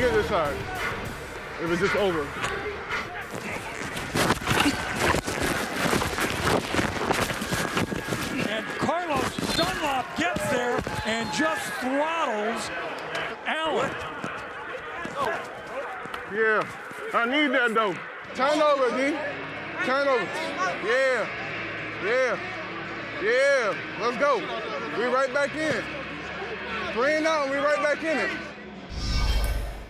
get this side. It was just over. And Carlos Dunlap gets there and just throttles Allen. Yeah, I need that though. Turn over, D. Turn over. Yeah, yeah, yeah. Let's go. We right back in. 3-0, we right back in it.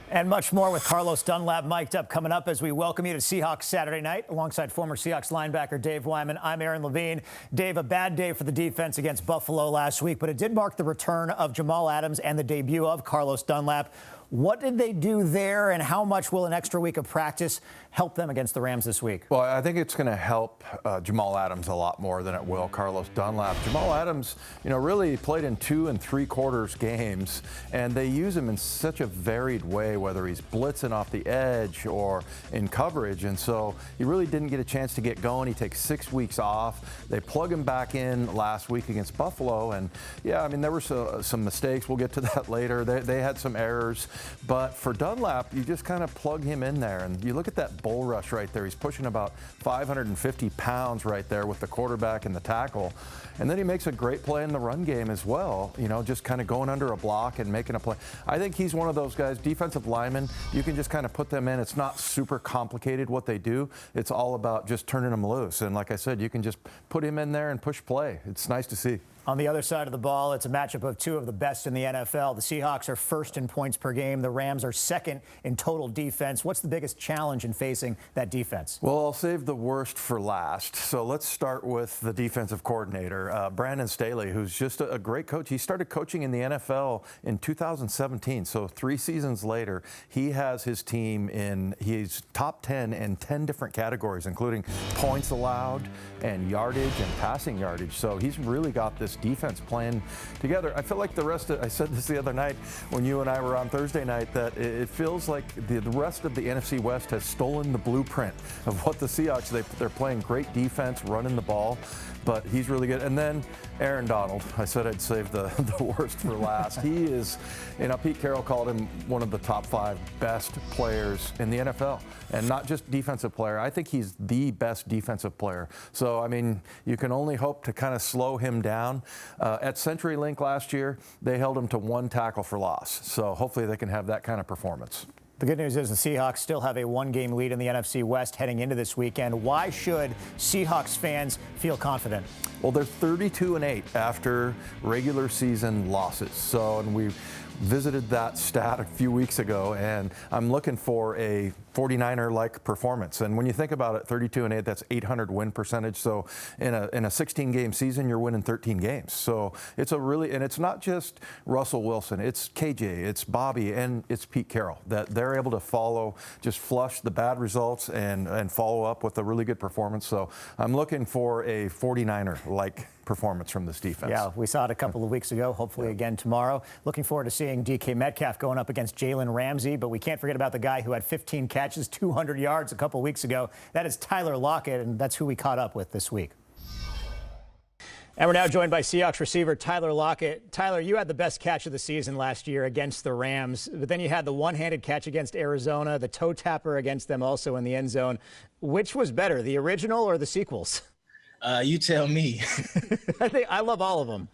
And much more with Carlos Dunlap mic'd up coming up as we welcome you to Seahawks Saturday Night alongside former Seahawks linebacker Dave Wyman. I'm Aaron Levine. Dave, a bad day for the defense against Buffalo last week, but it did mark the return of Jamal Adams and the debut of Carlos Dunlap. What did they do there, and how much will an extra week of practice help them against the Rams this week? Well, I think it's going to help Jamal Adams a lot more than it will Carlos Dunlap. Jamal Adams, really played in 2 3/4 games, and they use him in such a varied way, whether he's blitzing off the edge or in coverage, and so he really didn't get a chance to get going. He takes 6 weeks off. They plug him back in last week against Buffalo, and there were some mistakes. We'll get to that later. They had some errors. But for Dunlap, you just kind of plug him in there, and you look at that bull rush right there. He's pushing about 550 pounds right there with the quarterback and the tackle. And then he makes a great play in the run game as well, just kind of going under a block and making a play. I think he's one of those guys, defensive linemen, you can just kind of put them in. It's not super complicated what they do. It's all about just turning them loose. And like I said, you can just put him in there and push play. It's nice to see. On the other side of the ball, it's a matchup of 2 of the best in the NFL. The Seahawks are first in points per game. The Rams are second in total defense. What's the biggest challenge in facing that defense? Well, I'll save the worst for last. So let's start with the defensive coordinator, Brandon Staley, who's just a great coach. He started coaching in the NFL in 2017. So 3 seasons later, he has his team he's top 10 in 10 different categories, including points allowed and yardage and passing yardage. So he's really got this defense playing together. I feel like I said this the other night when you and I were on Thursday night, that it feels like the rest of the NFC West has stolen the blueprint of what the Seahawks, they're playing great defense, running the ball, but he's really good. And then Aaron Donald, I said I'd save the worst for last. He is, Pete Carroll called him one of the top 5 best players in the NFL, and not just defensive player. I think he's the best defensive player. So, you can only hope to kind of slow him down. At CenturyLink last year, they held him to 1 tackle for loss. So hopefully they can have that kind of performance. The good news is the Seahawks still have a 1-game lead in the NFC West heading into this weekend. Why should Seahawks fans feel confident? Well, they're 32-8 after regular season losses. So, and we visited that stat a few weeks ago, and I'm looking for a 49er-like performance. And when you think about it, 32-8, that's 800 win percentage. So in a 16-game season, you're winning 13 games. So it's and it's not just Russell Wilson. It's KJ, it's Bobby, and it's Pete Carroll, that they're able to just flush the bad results and follow up with a really good performance. So I'm looking for a 49er-like performance from this defense. Yeah, we saw it a couple of weeks ago, hopefully again tomorrow. Looking forward to seeing DK Metcalf going up against Jalen Ramsey, but we can't forget about the guy who had 15 catches, 200 yards a couple of weeks ago. That is Tyler Lockett, and that's who we caught up with this week. And we're now joined by Seahawks receiver Tyler Lockett. Tyler, you had the best catch of the season last year against the Rams, but then you had the one-handed catch against Arizona, the toe tapper against them also in the end zone. Which was better, the original or the sequels? You tell me. I love all of them.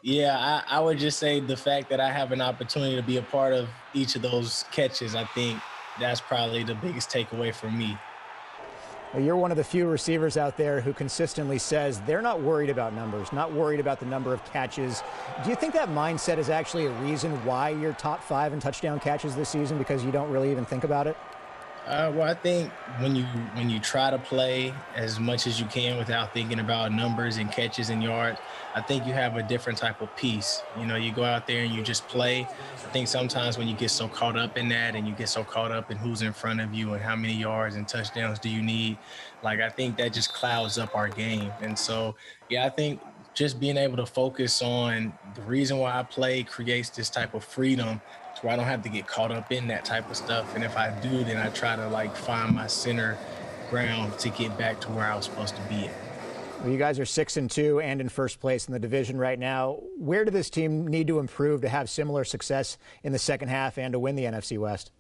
Yeah, I would just say the fact that I have an opportunity to be a part of each of those catches, I think that's probably the biggest takeaway for me. Well, you're one of the few receivers out there who consistently says they're not worried about numbers, not worried about the number of catches. Do you think that mindset is actually a reason why you're top 5 in touchdown catches this season, because you don't really even think about it? Well, I think when you try to play as much as you can without thinking about numbers and catches and yards, I think you have a different type of peace. You go out there and you just play. I think sometimes when you get so caught up in that and you get so caught up in who's in front of you and how many yards and touchdowns do you need, I think that just clouds up our game. And so, yeah, I think just being able to focus on the reason why I play creates this type of freedom where I don't have to get caught up in that type of stuff. And if I do, then I try to find my center ground to get back to where I was supposed to be at. Well, you guys are 6-2 and in first place in the division right now. Where did this team need to improve to have similar success in the second half and to win the NFC West?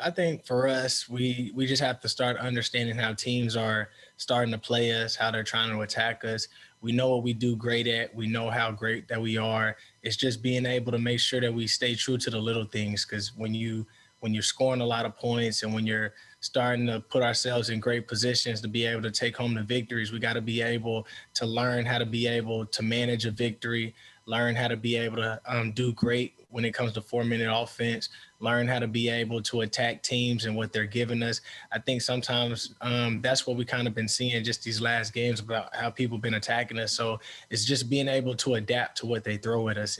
I think for us, we just have to start understanding how teams are starting to play us, how they're trying to attack us. We know what we do great at. We know how great that we are. It's just being able to make sure that we stay true to the little things. Because when you're scoring a lot of points and when you're starting to put ourselves in great positions to be able to take home the victories, we got to be able to learn how to be able to manage a victory, learn how to be able to do great when it comes to 4-minute offense, learn how to be able to attack teams and what they're giving us. I think sometimes that's what we kind of been seeing just these last games about how people been attacking us. So it's just being able to adapt to what they throw at us,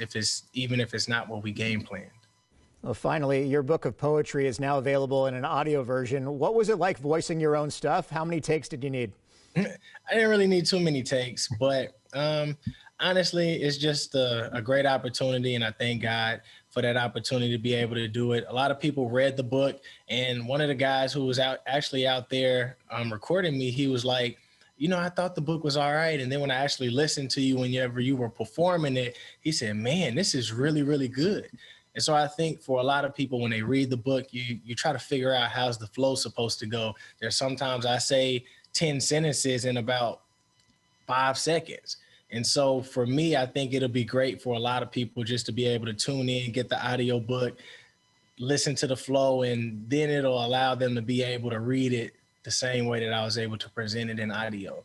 even if it's not what we game planned. Well, finally, your book of poetry is now available in an audio version. What was it like voicing your own stuff? How many takes did you need? I didn't really need too many takes, but honestly, it's just a great opportunity, and I thank God for that opportunity to be able to do it. A lot of people read the book, and one of the guys who was actually out there recording me, he was like, I thought the book was all right. And then when I actually listened to you whenever you were performing it, he said, man, this is really, really good. And so I think for a lot of people, when they read the book, you try to figure out how's the flow supposed to go. There's sometimes I say 10 sentences in about 5 seconds. And so for me, I think it'll be great for a lot of people just to be able to tune in, get the audio book, listen to the flow, and then it'll allow them to be able to read it the same way that I was able to present it in audio.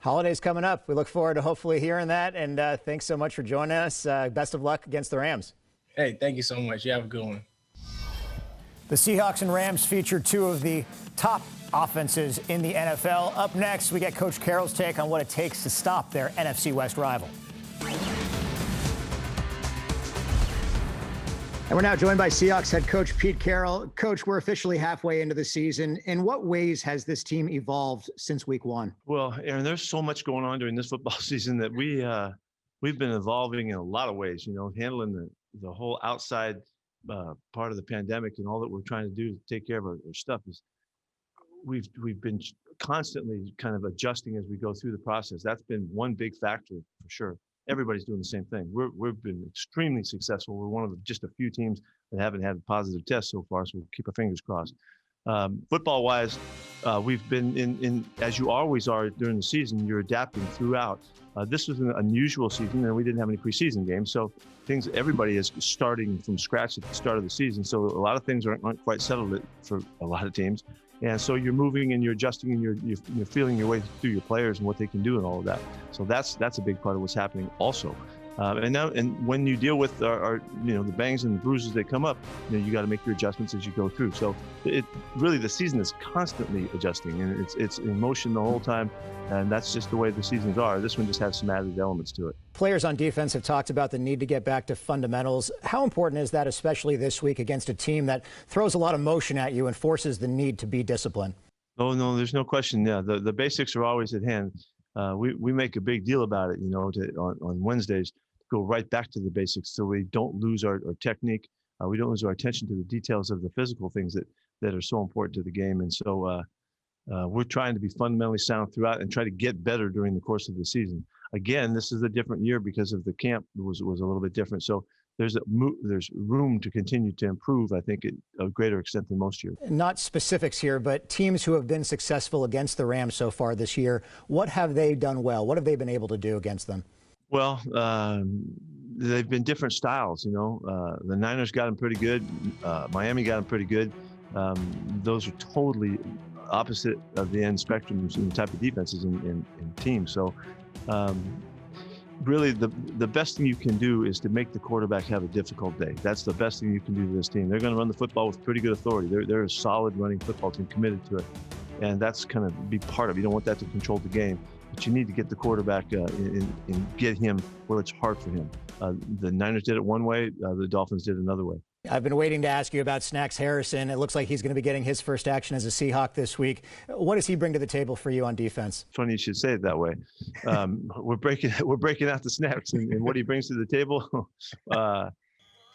Holidays coming up. We look forward to hopefully hearing that. And thanks so much for joining us. Best of luck against the Rams. Hey, thank you so much. You have a good one. The Seahawks and Rams feature two of the top offenses in the NFL. Up next, we get Coach Carroll's take on what it takes to stop their NFC West rival. And we're now joined by Seahawks head coach Pete Carroll. Coach, we're officially halfway into the season. In what ways has this team evolved since week one? Well, Aaron, there's so much going on during this football season that we've been evolving in a lot of ways, handling the whole outside part of the pandemic and all that we're trying to do to take care of our stuff is we've been constantly kind of adjusting as we go through the process. That's been one big factor for sure. Everybody's doing the same thing. We've been extremely successful. We're one of just a few teams that haven't had a positive test so far, so we'll keep our fingers crossed. Football-wise, we've been in, as you always are during the season, you're adapting throughout. This was an unusual season, and we didn't have any preseason games, so everybody is starting from scratch at the start of the season. So a lot of things aren't quite settled for a lot of teams, and so you're moving and you're adjusting and you're feeling your way through your players and what they can do and all of that. So that's a big part of what's happening also. And when you deal with our the bangs and the bruises that come up, you got to make your adjustments as you go through. So the season is constantly adjusting, and it's in motion the whole time, and that's just the way the seasons are. This one just has some added elements to it. Players on defense have talked about the need to get back to fundamentals. How important is that, especially this week against a team that throws a lot of motion at you and forces the need to be disciplined? Oh no, there's no question. Yeah, the basics are always at hand. We make a big deal about it, on Wednesdays. Go right back to the basics so we don't lose our technique. We don't lose our attention to the details of the physical things that are so important to the game. And so we're trying to be fundamentally sound throughout and try to get better during the course of the season. Again, this is a different year because of the camp was a little bit different. So there's room to continue to improve, I think, at a greater extent than most years. Not specifics here, but teams who have been successful against the Rams so far this year, what have they done well? What have they been able to do against them? Well, they've been different styles, The Niners got them pretty good. Miami got them pretty good. Those are totally opposite of the end spectrums in the type of defenses in teams. So really the best thing you can do is to make the quarterback have a difficult day. That's the best thing you can do to this team. They're going to run the football with pretty good authority. They're a solid running football team committed to it. And that's kind of be part of it. You don't want that to control the game. But you need to get the quarterback and get him where it's hard for him. The Niners did it one way, the Dolphins did another way. I've been waiting to ask you about Snacks Harrison. It looks like he's going to be getting his first action as a Seahawk this week. What does he bring to the table for you on defense? It's funny you should say it that way. We're breaking out the snaps and what he brings to the table.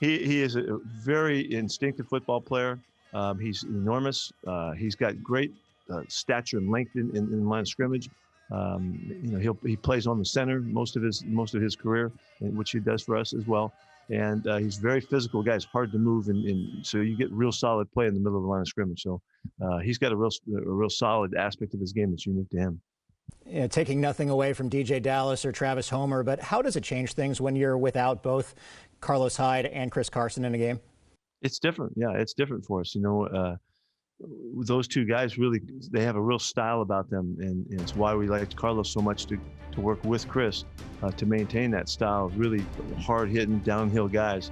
He is a very instinctive football player. He's enormous. He's got great stature and length in the line of scrimmage. He plays on the center most of his career, which he does for us as well. And he's a very physical guy. It's hard to move, and so you get real solid play in the middle of the line of scrimmage. So he's got a real solid aspect of his game that's unique to him. You know, taking nothing away from DJ Dallas or Travis Homer, but how does it change things when you're without both Carlos Hyde and Chris Carson in a game? It's different. Yeah, it's different for us. You know, those two guys really, they have a real style about them, and it's why we liked Carlos so much to work with Chris to maintain that style of really hard-hitting downhill guys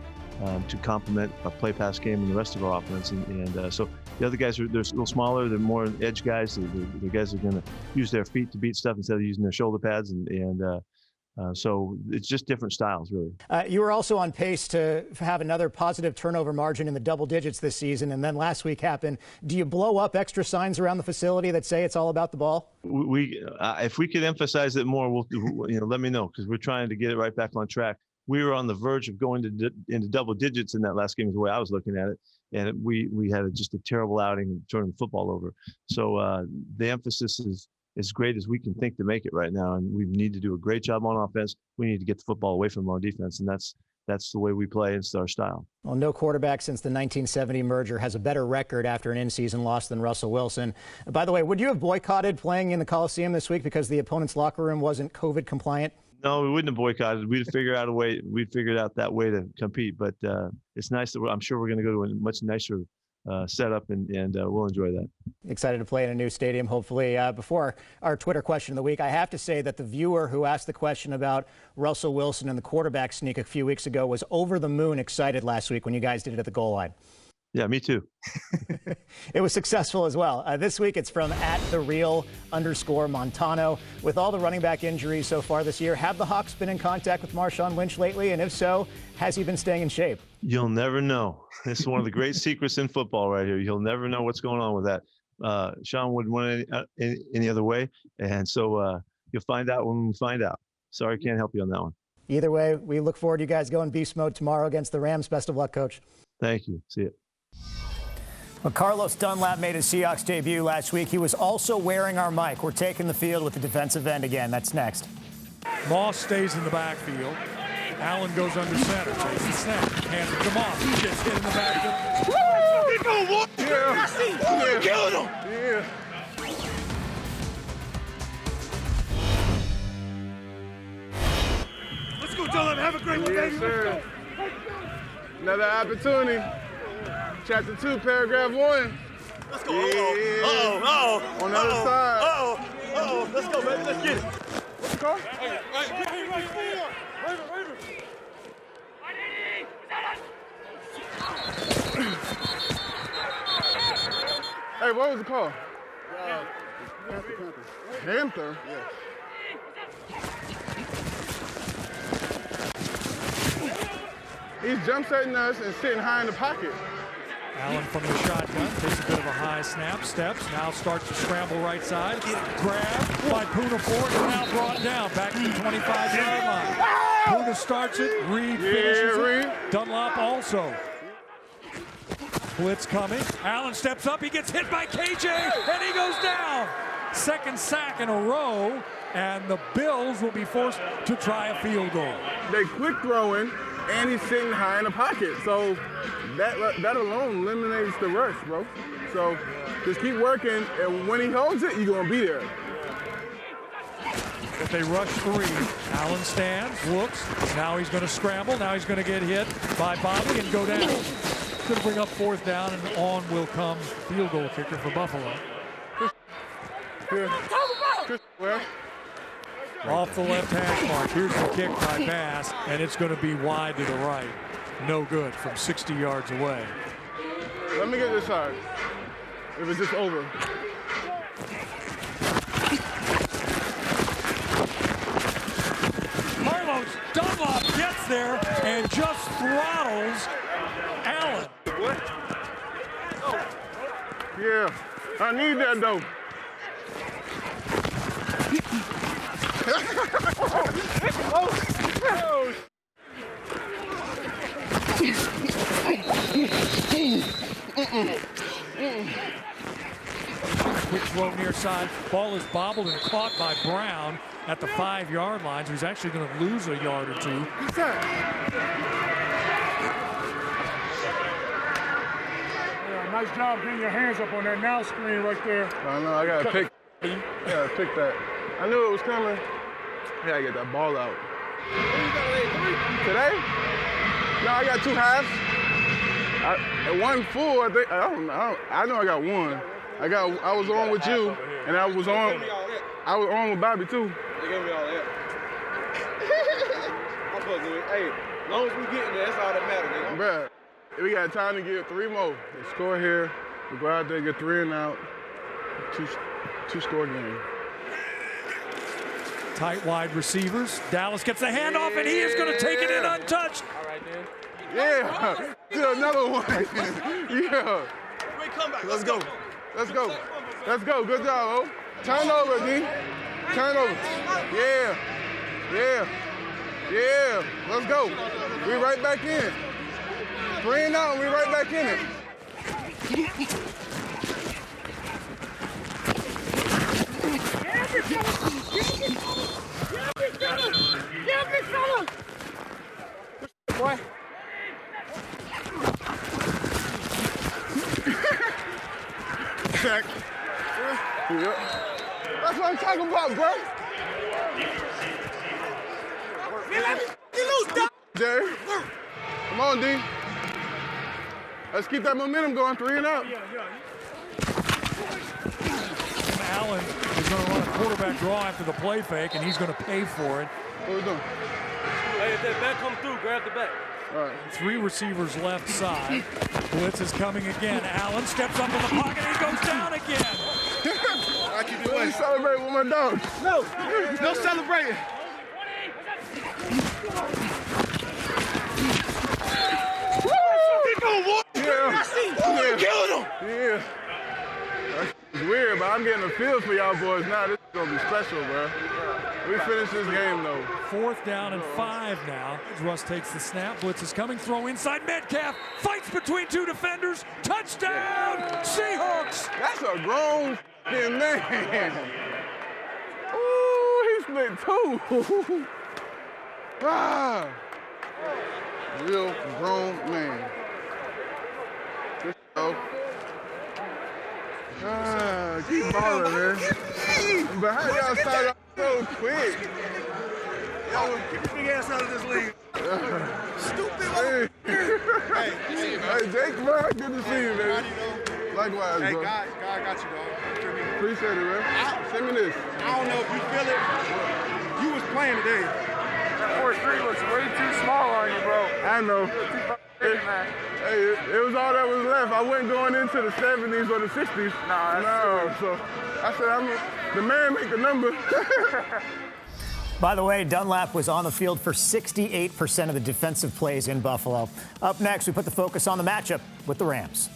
to complement a play-pass game and the rest of our offense. And so the other guys they're a little smaller, they're more edge guys. The guys are going to use their feet to beat stuff instead of using their shoulder pads, so it's just different styles, really. You were also on pace to have another positive turnover margin in the double digits this season, and then last week happened. Do you blow up extra signs around the facility that say it's all about the ball? If we could emphasize it more, let me know, because we're trying to get it right back on track. We were on the verge of going into double digits in that last game, is the way I was looking at it, and we had just a terrible outing turning the football over. So the emphasis is as great as we can think to make it right now, and we need to do a great job on offense. We need to get the football away from our defense, and that's the way we play. It's our style. Well, no quarterback since the 1970 merger has a better record after an in-season loss than Russell Wilson. By the way, would you have boycotted playing in the Coliseum this week because the opponent's locker room wasn't COVID compliant? No, we wouldn't have boycotted. We'd figure out a way. We'd figured out that way to compete. But it's nice that I'm sure we're going to go to a much nicer setup, and we'll enjoy that. Excited to play in a new stadium, hopefully. Before our Twitter question of the week, I have to say that the viewer who asked the question about Russell Wilson and the quarterback sneak a few weeks ago was over the moon excited last week when you guys did it at the goal line. Yeah, me too. It was successful as well. This week it's from @thereal_Montano. With all the running back injuries so far this year, have the Hawks been in contact with Marshawn Lynch lately? And if so, has he been staying in shape? You'll never know. This is one of the great secrets in football right here. You'll never know what's going on with that. Sean wouldn't want it any other way. And so you'll find out when we find out. Sorry, can't help you on that one. Either way, we look forward to you guys going beast mode tomorrow against the Rams. Best of luck, Coach. Thank you. See you. Well, Carlos Dunlap made his Seahawks debut last week. He was also wearing our mic. We're taking the field with the defensive end again. That's next. Moss stays in the backfield. Allen goes under center. Takes the snap. Hands it to Moss. He gets hit in the backfield. Yeah. Killing him. Yeah. Let's go, Dunlap. Have a great one, Yes, baby. sir. Another opportunity. Chapter 2, paragraph 1. Let's go. Yeah. On the other side. Let's go, baby. Let's get it. What's the call? Hey, what was the call? Panther? Yes. He's jump setting us and sitting high in the pocket. Allen from the shotgun takes a bit of a high snap, steps, now starts to scramble right side. Grabbed by Puna Ford and now brought down back to the 25-yard line. Puna starts it, Reed finishes it. Dunlop also. Blitz coming. Allen steps up, he gets hit by KJ, and he goes down. Second sack in a row, and the Bills will be forced to try a field goal. They quick throwing, and he's sitting high in the pocket. So that alone eliminates the rush, bro. So just keep working, and when he holds it, you're going to be there. If they rush three, Allen stands, looks. Now he's going to scramble. Now he's going to get hit by Bobby and go down. Going to bring up fourth down, and on will come field goal kicker for Buffalo. Where? Off the left hash mark. Here's the kick by Bass, and it's going to be wide to the right. No good from 60 yards away. Let me get this side. It was just over. Carlos Dunlap gets there and just throttles Allen. Yeah, I need that though. Quick throw near side. Ball is bobbled and caught by Brown at the 5-yard line. So he's actually going to lose a yard or two. What's that? Nice job getting your hands up on that now screen right there. I know, I gotta pick. Yeah, pick that. I knew it was coming. I gotta get that ball out. Today? No, I got 2 halves. One full, I think. I know I got one. I was on with you, and I was on with Bobby too. They gave me all that. I'm supposed to, hey, as long as we get in there, that's all that matters, nigga. Bruh, we got time to get 3 more. We score here, we go out there, get 3 and out. Two-score game. Tight wide receivers. Dallas gets the handoff, and he is going to take it in untouched. All right, then. Yeah, do another one. Yeah. Great comeback. Let's go. Let's go. Let's go. Good job, O. Turnover, D. Turnover. Yeah. Yeah. Yeah. Let's go. We right back in. 3 and out, we right back in it. Boy. Check. Yep. That's what I'm talking about, bro. Jerry. Come on, D. Let's keep that momentum going, 3 and out. Allen is going to run a quarterback draw after the play fake, and he's going to pay for it. What are we doing? Hey, if that back comes through, grab the back. All right. 3 receivers left side. Blitz is coming again. Allen steps up in the pocket, and he goes down again. I keep it away. Celebrate with my dog. No, no celebrating. Keep going, boy. Yeah. Killing him. Yeah. It's weird, but I'm getting a feel for y'all boys now. This is gonna be special, bro. We finish this game though. 4th down and 5 now. Russ takes the snap. Blitz is coming. Throw inside. Metcalf fights between 2 defenders. Touchdown, Seahawks. That's a grown f***ing man. Ooh, he split 2. Ah. Real grown man. Good show. Ah, keep balling, man. But how y'all start off so quick? Yo, get your big ass out of this league. Stupid. Hey, Jake, bro, good to see you, man. Likewise, Hey, bro. God got you, dog. Appreciate it, man. Send me this. I don't know if you feel it. You was playing today. That 4-3 looks way too small on you, bro. I know. Hey, it was all that was left. I wasn't going into the 70s or the 60s. No, so I said, the man make the number. By the way, Dunlap was on the field for 68% of the defensive plays in Buffalo. Up next, we put the focus on the matchup with the Rams.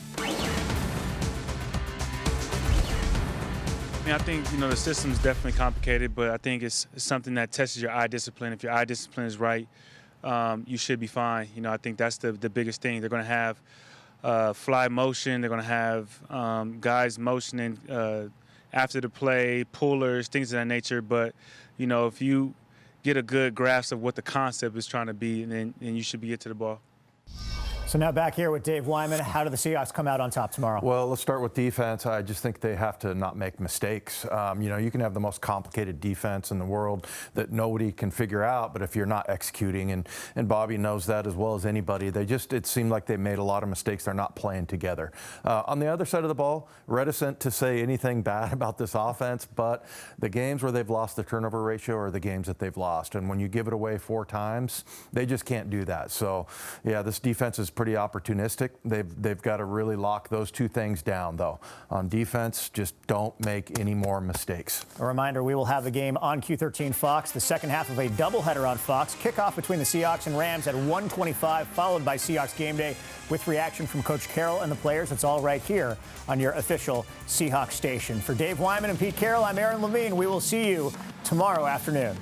I think, the system's definitely complicated, but I think it's something that tests your eye discipline. If your eye discipline is right, you should be fine. I think that's the biggest thing. They're going to have fly motion. They're going to have guys motioning after the play, pullers, things of that nature. But, if you get a good grasp of what the concept is trying to be, then you should be get to the ball. So now back here with Dave Wyman. How do the Seahawks come out on top tomorrow? Well, let's start with defense. I just think they have to not make mistakes. You can have the most complicated defense in the world that nobody can figure out, but if you're not executing, and Bobby knows that as well as anybody, it seemed like they made a lot of mistakes. They're not playing together. On the other side of the ball, reticent to say anything bad about this offense, but the games where they've lost the turnover ratio are the games that they've lost. And when you give it away 4 times, they just can't do that. So, yeah, this defense is pretty opportunistic. They've got to really lock those 2 things down, though. On defense, just don't make any more mistakes. A reminder, we will have the game on Q13 FOX, the second half of a doubleheader on Fox. Kickoff between the Seahawks and Rams at 1:25, followed by Seahawks Game Day with reaction from Coach Carroll and the players. It's all right here on your official Seahawks station. For Dave Wyman and Pete Carroll, I'm Aaron Levine. We will see you tomorrow afternoon.